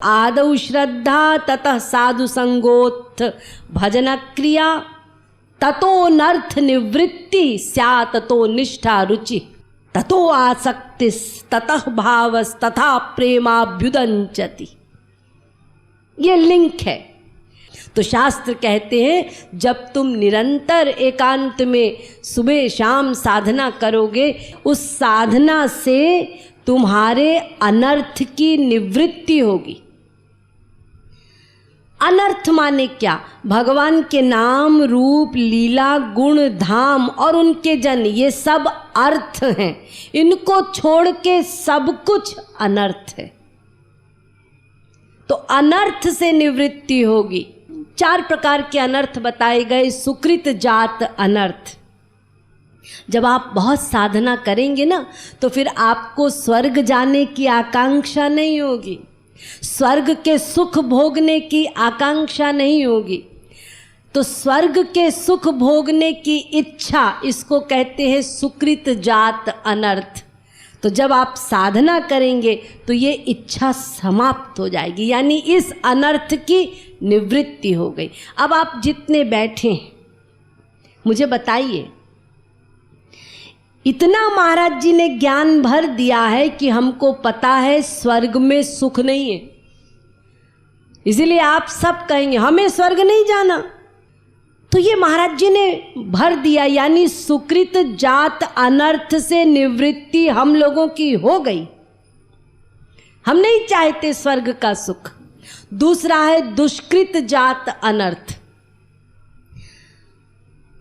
आदौ श्रद्धा ततः साधु संगोत्थ भजन क्रिया ततो नर्थ निवृत्ति स्यात् ततो निष्ठा रुचि ततो आसक्तिस् ततः भावस् तथा प्रेमाभ्युदंचति। ये लिंक है। तो शास्त्र कहते हैं जब तुम निरंतर एकांत में सुबह शाम साधना करोगे, उस साधना से तुम्हारे अनर्थ की निवृत्ति होगी। अनर्थ माने क्या? भगवान के नाम रूप लीला गुण धाम और उनके जन, ये सब अर्थ हैं। इनको छोड़ के सब कुछ अनर्थ है। तो अनर्थ से निवृत्ति होगी। 4 प्रकार के अनर्थ बताए गए। सुकृत जात अनर्थ। जब आप बहुत साधना करेंगे ना, तो फिर आपको स्वर्ग जाने की आकांक्षा नहीं होगी, स्वर्ग के सुख भोगने की आकांक्षा नहीं होगी। तो स्वर्ग के सुख भोगने की इच्छा, इसको कहते हैं सुकृत जात अनर्थ। तो जब आप साधना करेंगे तो ये इच्छा समाप्त हो जाएगी, यानी इस अनर्थ की निवृत्ति हो गई। अब आप जितने बैठे हैं मुझे बताइए, इतना महाराज जी ने ज्ञान भर दिया है कि हमको पता है स्वर्ग में सुख नहीं है। इसीलिए आप सब कहेंगे हमें स्वर्ग नहीं जाना। तो ये महाराज जी ने भर दिया, यानी सुकृत जात अनर्थ से निवृत्ति हम लोगों की हो गई। हम नहीं चाहते स्वर्ग का सुख। दूसरा है दुष्कृत जात अनर्थ।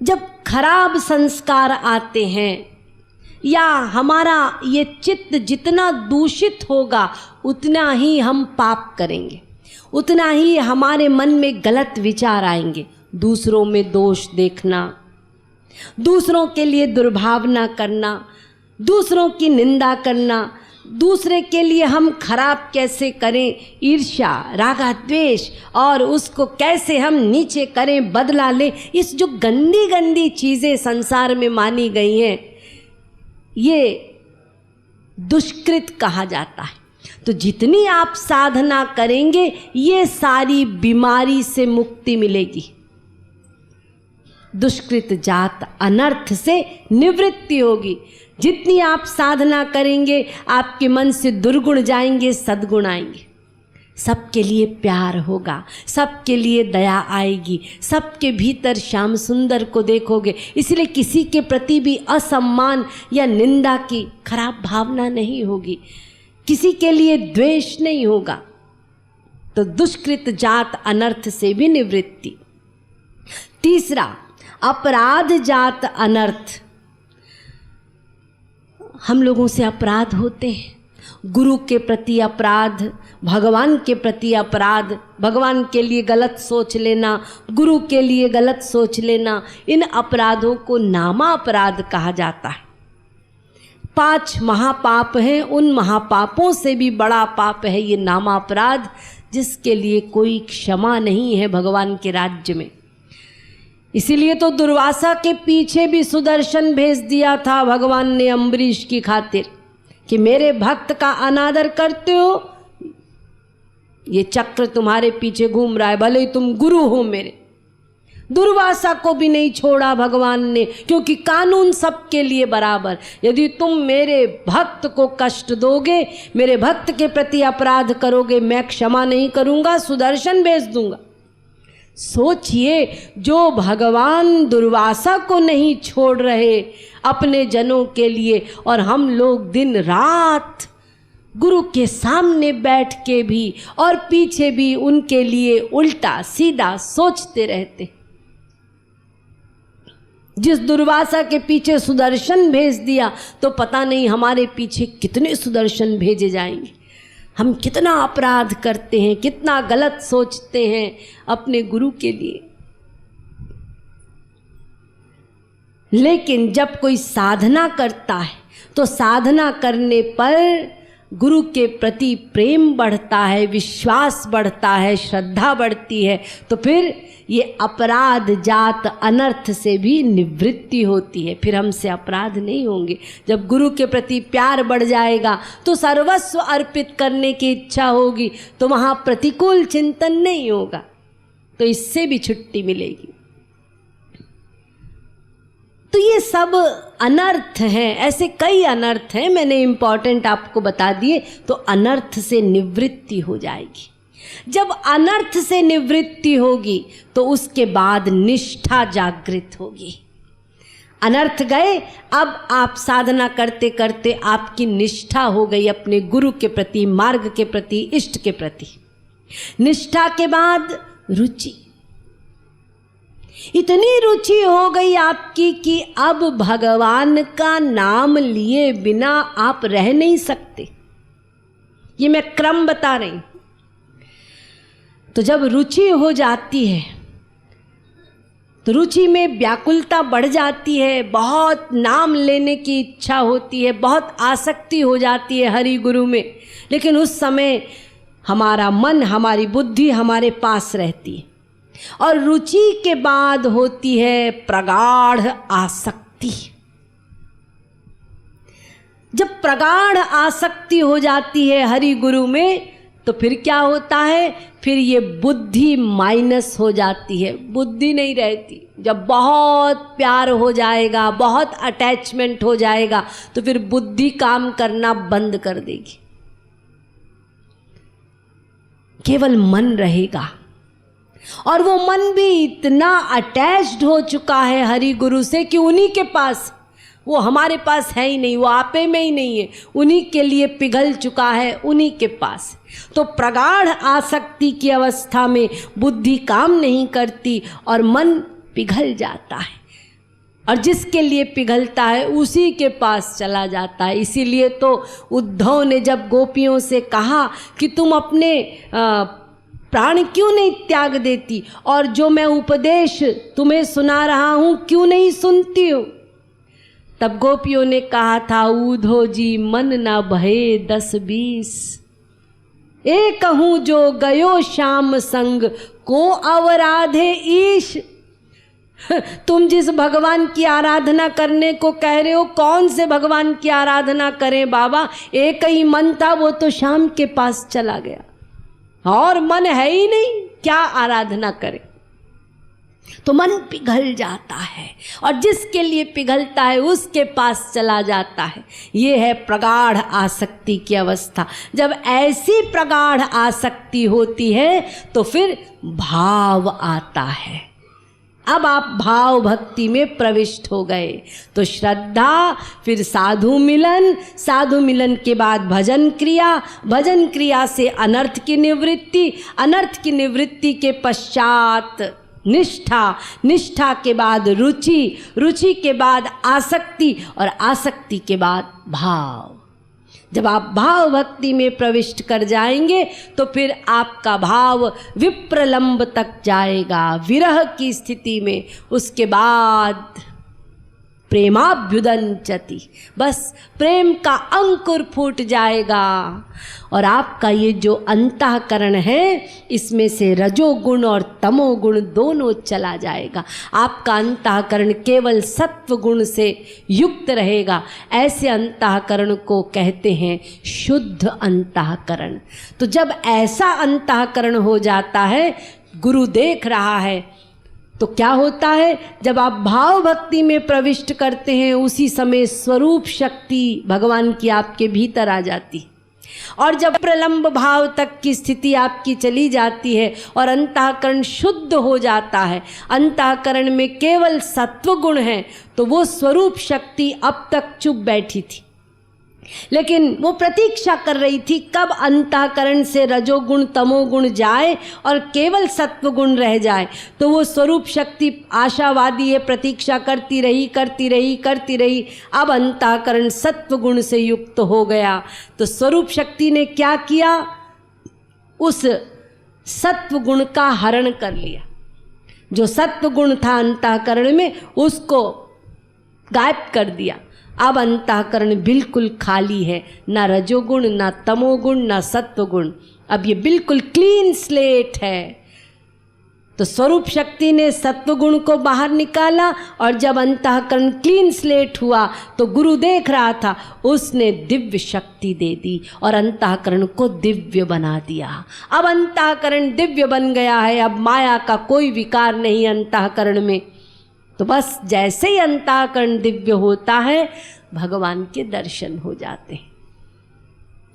जब खराब संस्कार आते हैं या हमारा ये चित्त जितना दूषित होगा, उतना ही हम पाप करेंगे, उतना ही हमारे मन में गलत विचार आएंगे। दूसरों में दोष देखना, दूसरों के लिए दुर्भावना करना, दूसरों की निंदा करना, दूसरे के लिए हम खराब कैसे करें, ईर्ष्या रागा द्वेष, और उसको कैसे हम नीचे करें, बदला लें, इस जो गंदी गंदी चीज़ें संसार में मानी गई हैं, ये दुष्कृत कहा जाता है। तो जितनी आप साधना करेंगे, ये सारी बीमारी से मुक्ति मिलेगी। दुष्कृत जात अनर्थ से निवृत्ति होगी। जितनी आप साधना करेंगे, आपके मन से दुर्गुण जाएंगे, सद्गुण आएंगे। सबके लिए प्यार होगा, सबके लिए दया आएगी, सबके भीतर श्याम सुंदर को देखोगे। इसलिए किसी के प्रति भी असम्मान या निंदा की खराब भावना नहीं होगी, किसी के लिए द्वेष नहीं होगा। तो दुष्कृत जात अनर्थ से भी निवृत्ति। तीसरा अपराध जात अनर्थ। हम लोगों से अपराध होते हैं, गुरु के प्रति अपराध, भगवान के प्रति अपराध, भगवान के लिए गलत सोच लेना, गुरु के लिए गलत सोच लेना, इन अपराधों को नामा अपराध कहा जाता है। 5 महापाप हैं, उन महापापों से भी बड़ा पाप है ये नामा अपराध, जिसके लिए कोई क्षमा नहीं है भगवान के राज्य में। इसीलिए तो दुर्वासा के पीछे भी सुदर्शन भेज दिया था भगवान ने अम्बरीश की खातिर, कि मेरे भक्त का अनादर करते हो, ये चक्र तुम्हारे पीछे घूम रहा है, भले ही तुम गुरु हो मेरे। दुर्वासा को भी नहीं छोड़ा भगवान ने, क्योंकि कानून सबके लिए बराबर। यदि तुम मेरे भक्त को कष्ट दोगे, मेरे भक्त के प्रति अपराध करोगे, मैं क्षमा नहीं करूंगा, सुदर्शन भेज दूंगा। सोचिए, जो भगवान दुर्वासा को नहीं छोड़ रहे अपने जनों के लिए, और हम लोग दिन रात गुरु के सामने बैठ के भी और पीछे भी उनके लिए उल्टा सीधा सोचते रहते। जिस दुर्वासा के पीछे सुदर्शन भेज दिया, तो पता नहीं हमारे पीछे कितने सुदर्शन भेजे जाएंगे। हम कितना अपराध करते हैं, कितना गलत सोचते हैं अपने गुरु के लिए। लेकिन जब कोई साधना करता है, तो साधना करने पर गुरु के प्रति प्रेम बढ़ता है, विश्वास बढ़ता है, श्रद्धा बढ़ती है, तो फिर ये अपराध जात अनर्थ से भी निवृत्ति होती है। फिर हमसे अपराध नहीं होंगे। जब गुरु के प्रति प्यार बढ़ जाएगा तो सर्वस्व अर्पित करने की इच्छा होगी, तो वहाँ प्रतिकूल चिंतन नहीं होगा, तो इससे भी छुट्टी मिलेगी। तो ये सब अनर्थ हैं, ऐसे कई अनर्थ हैं, मैंने इम्पॉर्टेंट आपको बता दिए। तो अनर्थ से निवृत्ति हो जाएगी। जब अनर्थ से निवृत्ति होगी तो उसके बाद निष्ठा जागृत होगी। अनर्थ गए, अब आप साधना करते करते आपकी निष्ठा हो गई अपने गुरु के प्रति, मार्ग के प्रति, इष्ट के प्रति। निष्ठा के बाद रुचि, इतनी रुचि हो गई आपकी कि अब भगवान का नाम लिए बिना आप रह नहीं सकते। ये मैं क्रम बता रही हूं। तो जब रुचि हो जाती है तो रुचि में व्याकुलता बढ़ जाती है, बहुत नाम लेने की इच्छा होती है, बहुत आसक्ति हो जाती है हरि गुरु में। लेकिन उस समय हमारा मन, हमारी बुद्धि हमारे पास रहती है। और रुचि के बाद होती है प्रगाढ़ आसक्ति। जब प्रगाढ़ आसक्ति हो जाती है हरि गुरु में तो फिर क्या होता है, फिर ये बुद्धि माइनस हो जाती है, बुद्धि नहीं रहती। जब बहुत प्यार हो जाएगा, बहुत अटैचमेंट हो जाएगा, तो फिर बुद्धि काम करना बंद कर देगी, केवल मन रहेगा। और वो मन भी इतना अटैच्ड हो चुका है हरि गुरु से कि उन्हीं के पास, वो हमारे पास है ही नहीं, वो आपे में ही नहीं है, उन्हीं के लिए पिघल चुका है, उन्हीं के पास। तो प्रगाढ़ आसक्ति की अवस्था में बुद्धि काम नहीं करती और मन पिघल जाता है, और जिसके लिए पिघलता है उसी के पास चला जाता है। इसीलिए तो उद्धव ने जब गोपियों से कहा कि तुम अपने प्राण क्यों नहीं त्याग देती, और जो मैं उपदेश तुम्हें सुना रहा हूं क्यों नहीं सुनती हो, तब गोपियों ने कहा था, उद्धव जी मन ना भये 10-20, ए कहूँ जो गयो श्याम संग को अवराधे ईश। तुम जिस भगवान की आराधना करने को कह रहे हो, कौन से भगवान की आराधना करें बाबा, एक ही मन था, वो तो श्याम के पास चला गया और मन है ही नहीं, क्या आराधना करें। तो मन पिघल जाता है, और जिसके लिए पिघलता है उसके पास चला जाता है। ये है प्रगाढ़ आसक्ति की अवस्था। जब ऐसी प्रगाढ़ आसक्ति होती है तो फिर भाव आता है। अब आप भाव भक्ति में प्रविष्ट हो गए। तो श्रद्धा, फिर साधु मिलन, साधु मिलन के बाद भजन क्रिया, भजन क्रिया से अनर्थ की निवृत्ति, अनर्थ की निवृत्ति के पश्चात निष्ठा, निष्ठा के बाद रुचि, रुचि के बाद आसक्ति, और आसक्ति के बाद भाव। जब आप भाव भक्ति में प्रविष्ट कर जाएंगे तो फिर आपका भाव विप्रलंब तक जाएगा, विरह की स्थिति में। उसके बाद प्रेमाभ्युदंचति, बस प्रेम का अंकुर फूट जाएगा, और आपका ये जो अंतःकरण है इसमें से रजोगुण और तमोगुण दोनों चला जाएगा। आपका अंतःकरण केवल सत्व गुण से युक्त रहेगा। ऐसे अंतःकरण को कहते हैं शुद्ध अंतःकरण। तो जब ऐसा अंतःकरण हो जाता है, गुरु देख रहा है, तो क्या होता है, जब आप भाव भक्ति में प्रविष्ट करते हैं उसी समय स्वरूप शक्ति भगवान की आपके भीतर आ जाती, और जब प्रलंब भाव तक की स्थिति आपकी चली जाती है और अंतःकरण शुद्ध हो जाता है, अंतःकरण में केवल सत्व गुण है, तो वो स्वरूप शक्ति अब तक चुप बैठी थी, लेकिन वो प्रतीक्षा कर रही थी कब अंतःकरण से रजोगुण तमोगुण जाए और केवल सत्व गुण रह जाए। तो वो स्वरूप शक्ति आशावादी है, प्रतीक्षा करती रही करती रही करती रही। अब अंतःकरण सत्व गुण से युक्त हो गया, तो स्वरूप शक्ति ने क्या किया, उस सत्व गुण का हरण कर लिया। जो सत्व गुण था अंतःकरण में उसको गायब कर दिया। अब अंतःकरण बिल्कुल खाली है, ना रजोगुण, ना तमोगुण, ना सत्वगुण। अब ये बिल्कुल क्लीन स्लेट है। तो स्वरूप शक्ति ने सत्वगुण को बाहर निकाला और जब अंतःकरण क्लीन स्लेट हुआ तो गुरु देख रहा था, उसने दिव्य शक्ति दे दी और अंतःकरण को दिव्य बना दिया। अब अंतःकरण दिव्य बन गया है, अब माया का कोई विकार नहीं अंतःकरण में। तो बस जैसे ही अंतःकरण दिव्य होता है, भगवान के दर्शन हो जाते हैं।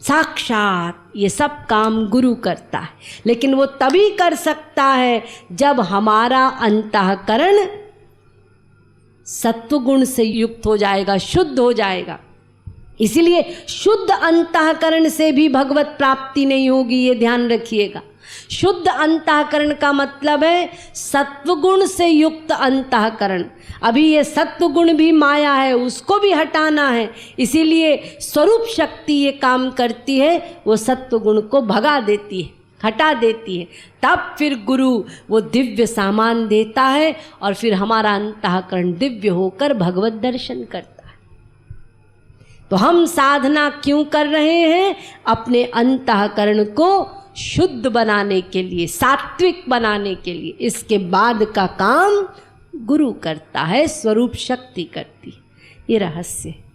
साक्षात ये सब काम गुरु करता है, लेकिन वो तभी कर सकता है जब हमारा अंतःकरण सत्वगुण से युक्त हो जाएगा, शुद्ध हो जाएगा। इसीलिए शुद्ध अंतःकरण से भी भगवत प्राप्ति नहीं होगी, ये ध्यान रखिएगा। शुद्ध अंतःकरण का मतलब है सत्वगुण से युक्त अंतःकरण। अभी ये सत्वगुण भी माया है, उसको भी हटाना है। इसीलिए स्वरूप शक्ति ये काम करती है, वो सत्वगुण को भगा देती है, हटा देती है। तब फिर गुरु वो दिव्य सामान देता है और फिर हमारा अंतःकरण दिव्य होकर भगवत दर्शन करता है। तो हम साधना क्यों कर रहे हैं? अपने अंतःकरण को शुद्ध बनाने के लिए, सात्विक बनाने के लिए। इसके बाद का काम गुरु करता है, स्वरूप शक्ति करती है। ये रहस्य है।